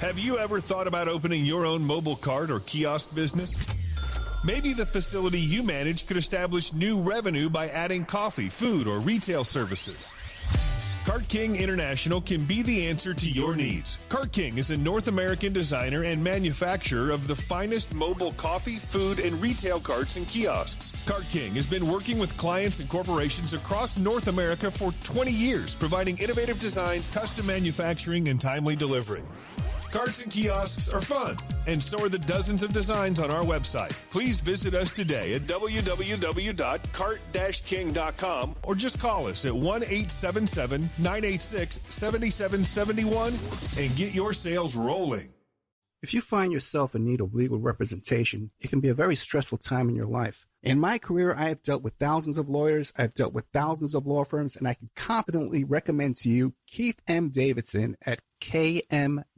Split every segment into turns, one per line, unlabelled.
Have you ever thought about opening your own mobile cart or kiosk business? Maybe the facility you manage could establish new revenue by adding coffee, food, or retail services. Cart King International can be the answer to your needs. Cart King is a North American designer and manufacturer of the finest mobile coffee, food, and retail carts and kiosks. Cart King has been working with clients and corporations across North America for 20 years, providing innovative designs, custom manufacturing, and timely delivery. Carts and kiosks are fun, and so are the dozens of designs on our website. Please visit us today at www.cart-king.com or just call us at 1-877-986-7771 and get your sales rolling.
If you find yourself in need of legal representation, it can be a very stressful time in your life. In my career, I have dealt with thousands of lawyers, I've dealt with thousands of law firms, and I can confidently recommend to you Keith M. Davidson at kmdlaw.com.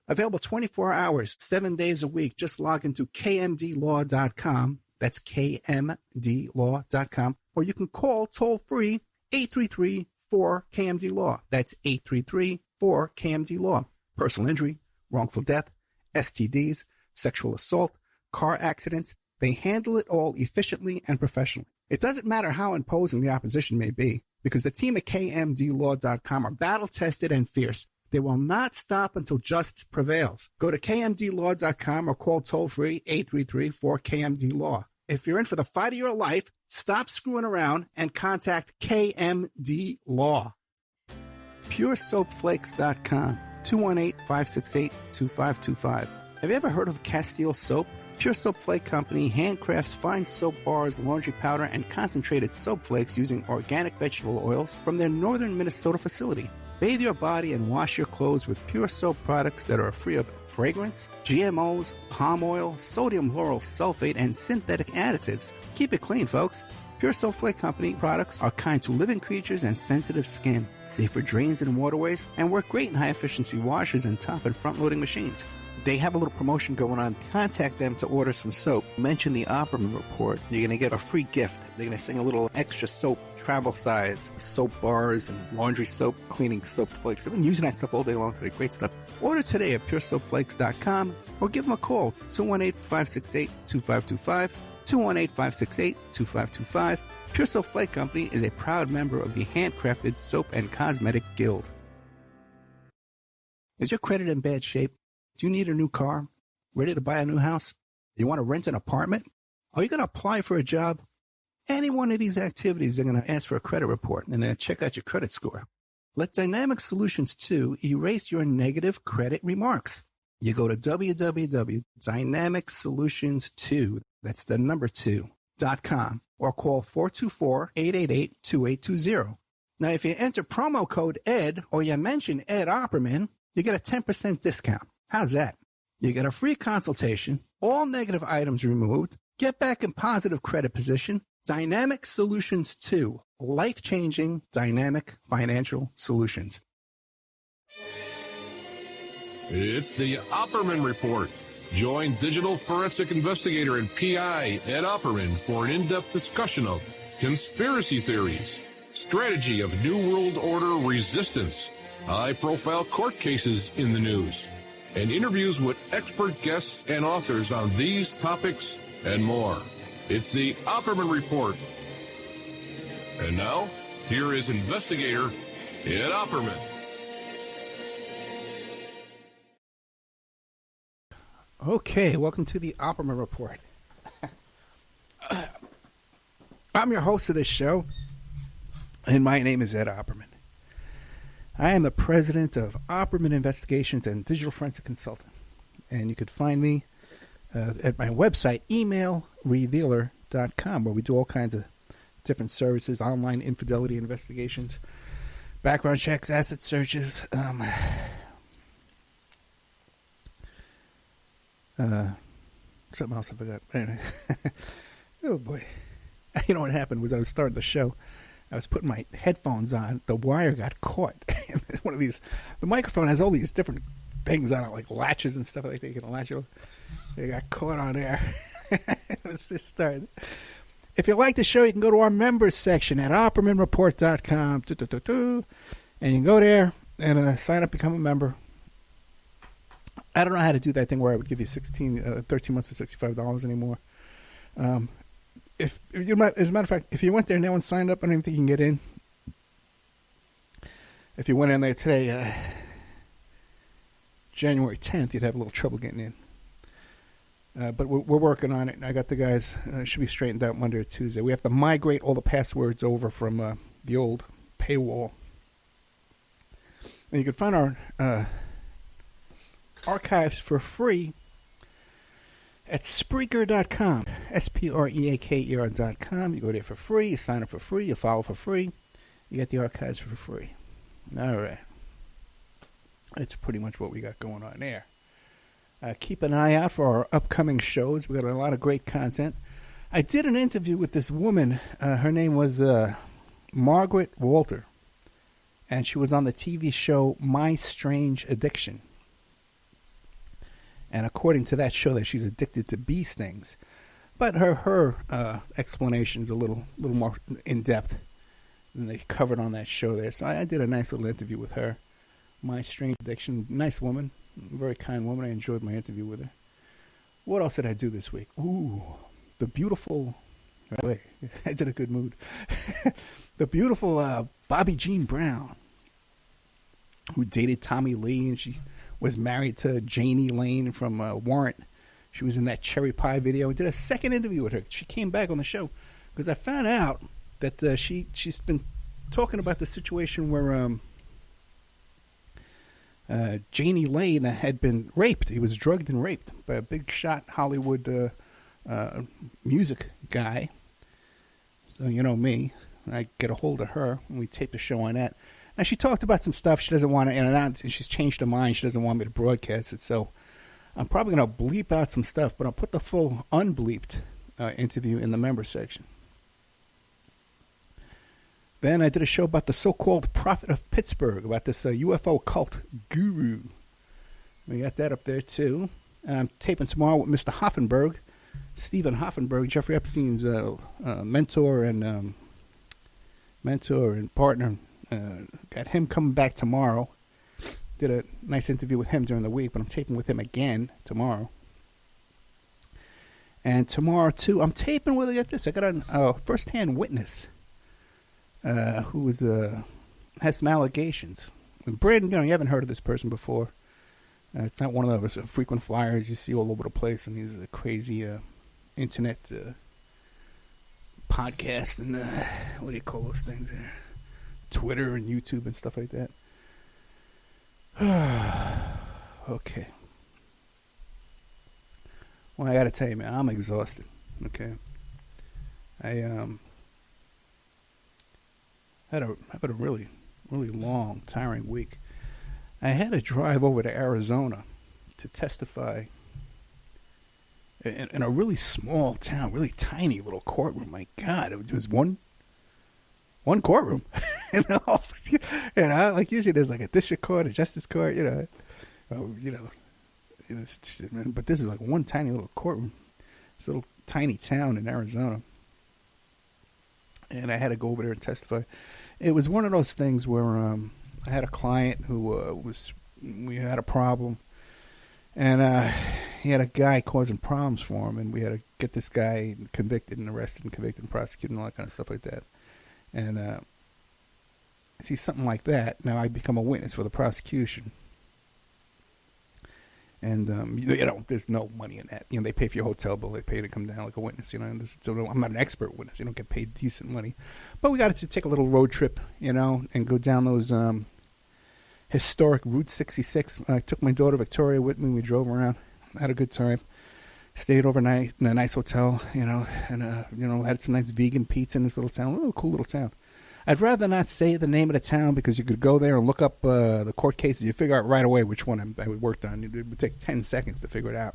Available 24 hours, 7 days a week. Just log into kmdlaw.com. That's kmdlaw.com. Or you can call toll-free 833-4KMD-LAW. That's 833-4KMD-LAW. Personal injury, wrongful death, STDs, sexual assault, car accidents. They handle it all efficiently and professionally. It doesn't matter how imposing the opposition may be, because the team at kmdlaw.com are battle-tested and fierce. They will not stop until justice prevails. Go to kmdlaw.com or call toll-free 833-4KMD-LAW. If you're in for the fight of your life, stop screwing around and contact KMD Law. PureSoapFlakes.com, 218-568-2525. Have you ever heard of Castile Soap? Pure Soap Flake Company handcrafts fine soap bars, laundry powder, and concentrated soap flakes using organic vegetable oils from their northern Minnesota facility. Bathe your body and wash your clothes with pure soap products that are free of fragrance, GMOs, palm oil, sodium lauryl sulfate, and synthetic additives. Keep it clean, folks. Pure Soap Flake Company products are kind to living creatures and sensitive skin, safe for drains and waterways, and work great in high-efficiency washers and top and front-loading machines. They have a little promotion going on. Contact them to order some soap. Mention the Opperman Report. You're going to get a free gift. They're going to send a little extra soap, travel size, soap bars and laundry soap, cleaning soap flakes. I've been using that stuff all day long today. Great stuff. Order today at puresoapflakes.com or give them a call, 218-568-2525, 218-568-2525. Pure Soap Flake Company is a proud member of the Handcrafted Soap and Cosmetic Guild. Is your credit in bad shape? Do you need a new car? Ready to buy a new house? You want to rent an apartment? Are you going to apply for a job? Any one of these activities, they're going to ask for a credit report and then check out your credit score. Let Dynamic Solutions 2 erase your negative credit remarks. You go to www.dynamicsolutions2, that's the number 2.com, or call 424-888-2820. Now, if you enter promo code ED or you mention Ed Opperman, you get a 10% discount. How's that? You get a free consultation, all negative items removed, get back in positive credit position. Dynamic Solutions 2, life-changing dynamic financial solutions.
It's the Opperman Report. Join digital forensic investigator and PI Ed Opperman for an in-depth discussion of conspiracy theories, strategy of New World Order resistance, high-profile court cases in the news, and interviews with expert guests and authors on these topics and more. It's the Opperman Report. And now, here is investigator Ed Opperman.
Okay, welcome to the Opperman Report. I'm your host of this show, and my name is Ed Opperman. I am the president of Opperman Investigations and Digital Forensic Consultant. And you could find me at my website, emailrevealer.com, where we do all kinds of different services, online infidelity investigations, background checks, asset searches, something else I forgot. Anyway. Oh, boy. You know what happened was I was starting the show. I was putting my headphones on. The wire got caught. One of these, the microphone has all these different things on it, like latches and stuff like that. You can latch it. They got caught on there. Let's just start. If you like the show, you can go to our members section at OppermanReport.com. And you can go there and sign up, become a member. I don't know how to do that thing where I would give you 13 months for $65 anymore. If you might, as a matter of fact, if you went there now and signed up, I don't even think you can get in. If you went in there today, January 10th, you'd have a little trouble getting in. But we're working on it. I got the guys. Should be straightened out Monday or Tuesday. We have to migrate all the passwords over from the old paywall. And you can find our archives for free at Spreaker.com. Spreaker.com. You go there for free. You sign up for free. You follow for free. You get the archives for free. All right. That's pretty much what we got going on there. Keep an eye out for our upcoming shows. We got a lot of great content. I did an interview with this woman. Her name was Margaret Walter. And she was on the TV show My Strange Addiction. And according to that show, that she's addicted to bee stings. But her explanation is a little more in-depth than they covered on that show there. So I did a nice little interview with her. My Strange Addiction. Nice woman. Very kind woman. I enjoyed my interview with her. What else did I do this week? Ooh, the beautiful... Wait, it's in a good mood. The beautiful Bobby Jean Brown, who dated Tommy Lee, and she was married to Janie Lane from Warrant. She was in that Cherry Pie video. I did a second interview with her. She came back on the show because I found out that she's been talking about the situation where Janie Lane had been raped. He was drugged and raped by a big shot Hollywood music guy. So you know me. I get a hold of her and we tape the show on that. Now she talked about some stuff she doesn't want to, and she's changed her mind. She doesn't want me to broadcast it. So I'm probably going to bleep out some stuff, but I'll put the full unbleeped interview in the member section. Then I did a show about the so-called prophet of Pittsburgh, about this UFO cult guru. We got that up there too. I'm taping tomorrow with Mr. Hoffenberg, Stephen Hoffenberg, Jeffrey Epstein's mentor and partner. Got him coming back tomorrow. Did a nice interview with him during the week, but I'm taping with him again tomorrow. And tomorrow too, I'm taping with, get this, I got a first-hand witness who has some allegations. And Brandon, you haven't heard of this person before. It's not one of those frequent flyers you see all over the place in these crazy internet podcasts and what do you call those things there? Twitter and YouTube and stuff like that. Okay. Well, I got to tell you, man, I'm exhausted. Okay. I had a really, really long, tiring week. I had to drive over to Arizona to testify in a really small town, really tiny little courtroom. My God, it was one courtroom. You know, like usually there's like a district court, a justice court, but this is like one tiny little courtroom. This little tiny town in Arizona. And I had to go over there and testify. It was one of those things where I had a client who we had a problem. And he had a guy causing problems for him. And we had to get this guy convicted and arrested and convicted and prosecuted and all that kind of stuff like that. And see, something like that, now I become a witness for the prosecution. And, there's no money in that. They pay for your hotel bill. They pay to come down like a witness, So I'm not an expert witness. You don't get paid decent money. But we got to take a little road trip, and go down those historic Route 66. I took my daughter Victoria with me. We drove around. Had a good time. Stayed overnight in a nice hotel, and, had some nice vegan pizza in this little town. A cool little town. I'd rather not say the name of the town because you could go there and look up the court cases. You figure out right away which one I worked on. It would take 10 seconds to figure it out.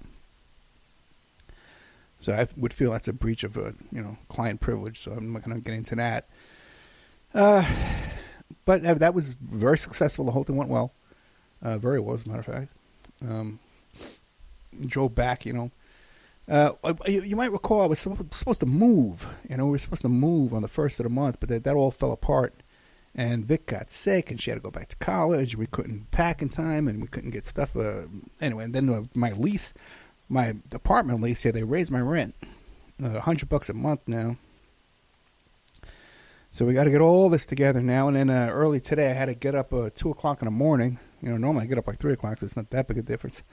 So I would feel that's a breach of client privilege. So I'm not going to get into that. But that was very successful. The whole thing went well. Very well, as a matter of fact. Drove back, You might recall I was supposed to move. We were supposed to move on the 1st of the month, but that all fell apart. And Vic got sick, and she had to go back to college. We couldn't pack in time, and we couldn't get stuff. Anyway, and then my apartment lease here, they raised my rent. $100 a month now. So we got to get all this together now. And then early today, I had to get up 2 o'clock in the morning. Normally I get up like 3 o'clock, so it's not that big a difference.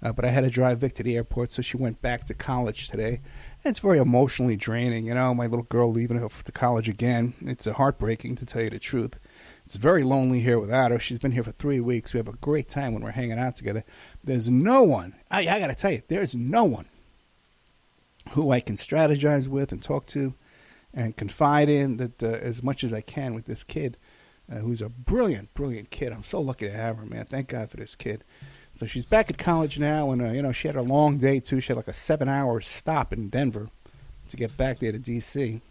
But I had to drive Vic to the airport, so she went back to college today. And it's very emotionally draining, my little girl leaving her to college again. It's heartbreaking, to tell you the truth. It's very lonely here without her. She's been here for 3 weeks. We have a great time when we're hanging out together. There's no one, I got to tell you, there's no one who I can strategize with and talk to and confide in that as much as I can with this kid, who's a brilliant, brilliant kid. I'm so lucky to have her, man. Thank God for this kid. So she's back at college now, and, she had a long day, too. She had like a 7-hour stop in Denver to get back there to D.C.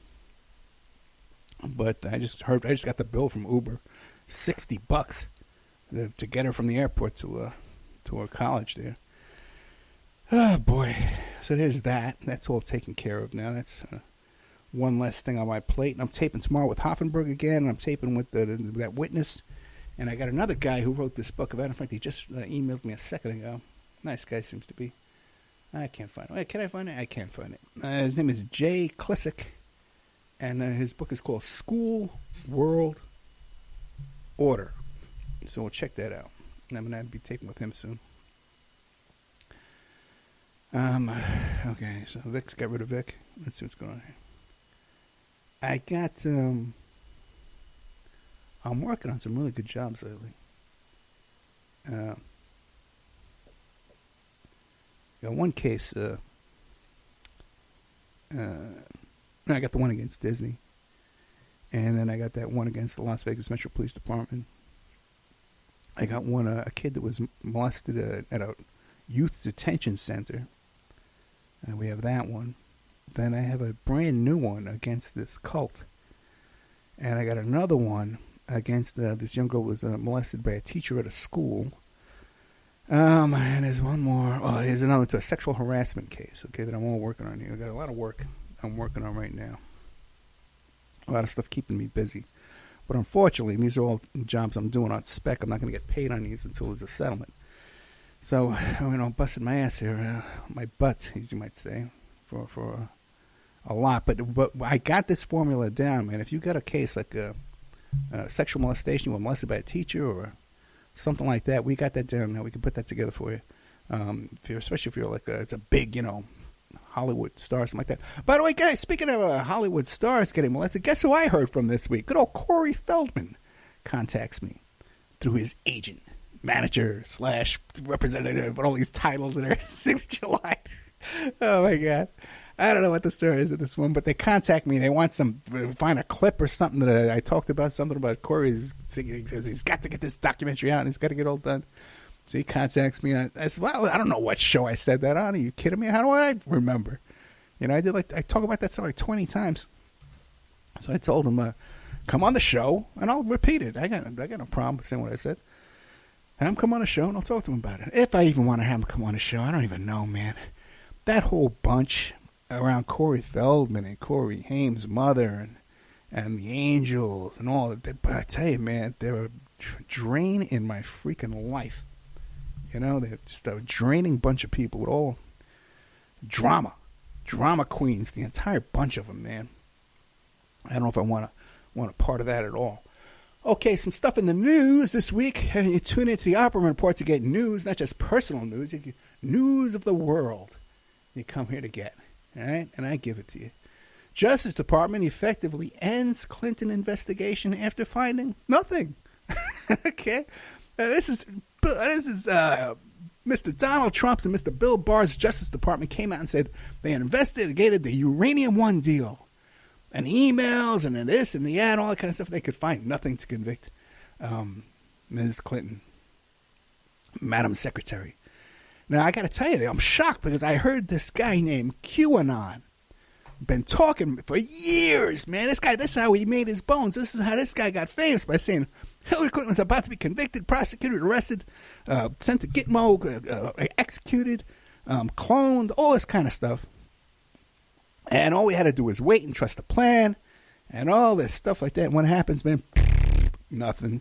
But I just got the bill from Uber, $60 to get her from the airport to her college there. Oh, boy. So there's that. That's all taken care of now. That's one less thing on my plate. And I'm taping tomorrow with Hoffenberg again, and I'm taping with that witness. And I got another guy who wrote this book about it. In fact, he just emailed me a second ago. Nice guy, seems to be. I can't find it. Wait, can I find it? I can't find it. His name is Jay Klisick, and his book is called School World Order. So we'll check that out. And I'm going to be taping with him soon. Okay, so Vic's got rid of Vic. Let's see what's going on here. I got, I'm working on some really good jobs lately. Got one case, I got the one against Disney. And then I got that one against the Las Vegas Metro Police Department. I got one, a kid that was molested at a youth detention center. And we have that one. Then I have a brand new one against this cult. And I got another one against this young girl who was molested by a teacher at a school. And there's one more. Oh, there's another to a sexual harassment case, okay, that I'm all working on here. I got a lot of work I'm working on right now. A lot of stuff keeping me busy. But unfortunately, these are all jobs I'm doing on spec. I'm not going to get paid on these until there's a settlement. So, I'm busting my ass here, my butt, as you might say, for a lot. But I got this formula down, man. If you got a case like sexual molestation, you were molested by a teacher or something like that, we got that down now. We can put that together for you. Especially if you're like it's a big, Hollywood star, something like that. By the way, guys, speaking of Hollywood stars getting molested, guess who I heard from this week? Good old Corey Feldman contacts me through his agent, manager / representative, but all these titles in their signature line. Oh, my God. I don't know what the story is with this one, but they contact me. They want find a clip or something that I talked about, something about Corey's, because he's got to get this documentary out and he's got to get all done. So he contacts me. I said, well, I don't know what show I said that on. Are you kidding me? How do I remember? I talk about that stuff like 20 times. So I told him, come on the show and I'll repeat it. I got no problem with saying what I said. And I'm come on the show and I'll talk to him about it. If I even want to have him come on the show, I don't even know, man. That whole bunch around Corey Feldman and Corey Haim's mother and the Angels and all that. But I tell you, man, they're a drain in my freaking life. They're just a draining bunch of people with all drama queens, the entire bunch of them, man. I don't know if I want a part of that at all. Okay, some stuff in the news this week. And you tune into the Opperman Report to get news, not just personal news. You get news of the world. You come here to get, all right? And I give it to you. Justice Department effectively ends Clinton investigation after finding nothing. Okay, this is Mr. Donald Trump's and Mr. Bill Barr's Justice Department came out and said they investigated the Uranium One deal and emails and this and the ad, all that kind of stuff. They could find nothing to convict Ms. Clinton, Madam Secretary. Now, I got to tell you, I'm shocked because I heard this guy named QAnon been talking for years, man. This is how he made his bones. This is how this guy got famous, by saying Hillary Clinton was about to be convicted, prosecuted, arrested, sent to Gitmo, executed, cloned, all this kind of stuff. And all we had to do was wait and trust the plan and all this stuff like that. And what happens, man? Nothing.